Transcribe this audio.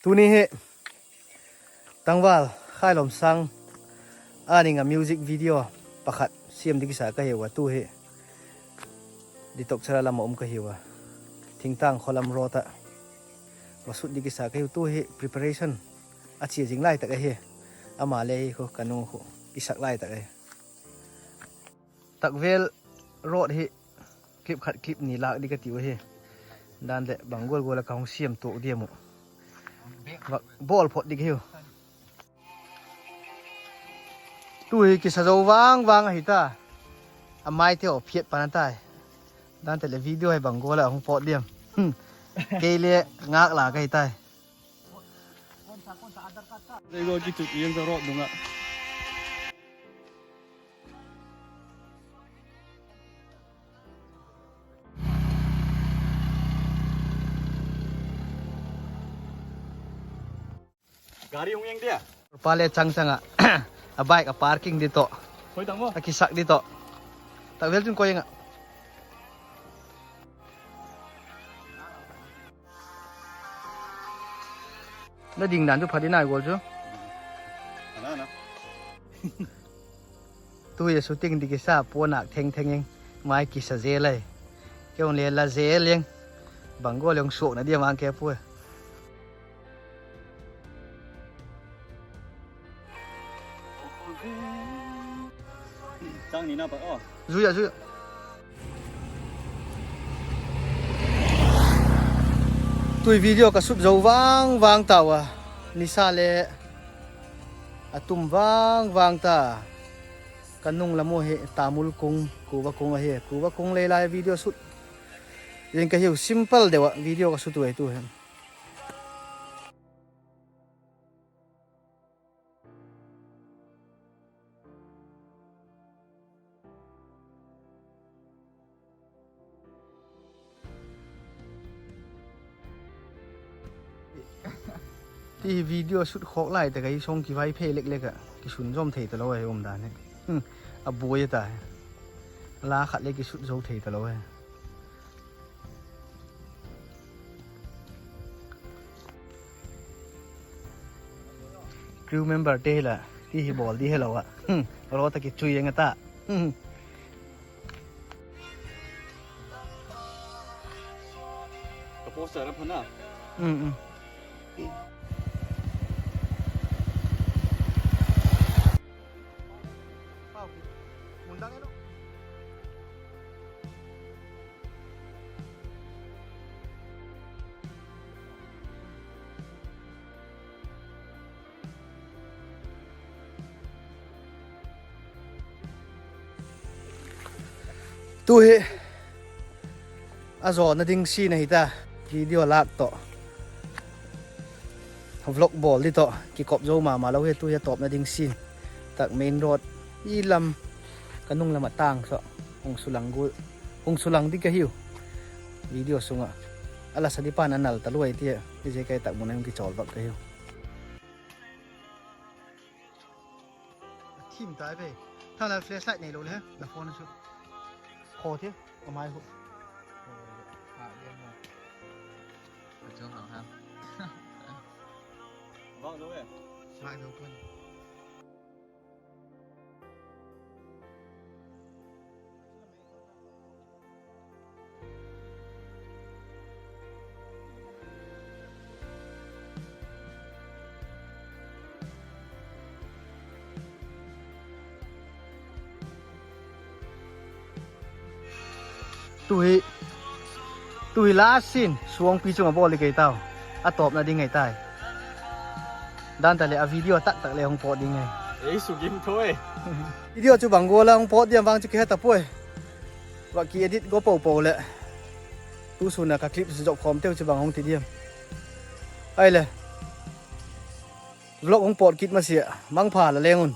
tu ni he tangwal khai lom sang ani nga music video pakhat siam dikisa ka hewa tu he ditok chara lama ka hewa thingtang kholam rota wasut dikisa ka tu he preparation achi jing lai ta ka he ama le ko kanu ko isak lai ta ka takvel rot he clip khat clip ni lak di ka ti he dan le bangol gola ka hong siam to diamu bol phot dik hiu tui ki sa zo wang wang hi ta amai te o phiet pan tai dan te le video hai bangola hong phot diam ke le ngak la kai tai đây rồi cái chụp yên cho rộn đúng không ạ Gari yung yang dia. Pale chang changa a bike a parking dito. Hoy tang mo. A kisak dito. Tak wel jun ko yang. Na ding dan tu phadi nai gol chu. Ana. Tu ye shooting di kisa pona theng theng yang mai kisa je lai. Kyong le la je leng. Bangol yang sok na dia mang ke pu. Trang ní nào vậy? Zuya zuya. Tui video ka sup zo wang wang tawa. Nisa le atum wang wang ta. Kanung lamo he tamul kung kuwa kung he kuwa kung le lai video sut. Yen ka hiu simple dewa video ka sutu tu he. Thì video shoot khóc lại tại cái song kỳ vai phê lệch lệch à cái sún zoom thấy tao lâu hôm đàn này à bùi ta lá khát lấy cái shoot dấu thấy tao lâu crew member tê là thì ball đi hello ạ rồi ta cái chui người ta Cái poster đó phun à? tu he azo na ding si na hita video lak to vlog ball di to ki kop zo ma lo he tu he top na ding sin tak main road ilam kanung lama tang so hong sulang di ka hiu video sunga ala sa di pan anal taloi ti je kai tak munang ki chol bak ka hiu thim tai pe tha la flashlight nei lo le la phone su khô thế có mai không Vâng đúng rồi. mai đâu quên tui last scene suang pi chung bol kai tao a top na ding ngai tai dan ta le a video tak le hong pot ding ngai Ấy sủ game thôi. video chu bang go la hong pot diam wang chu ke ta poi wa ki edit go po le tu su na ka clip su jok khom teu chu bang hong ti diam ai le vlog hong pot kit ma sia mang pha la lengun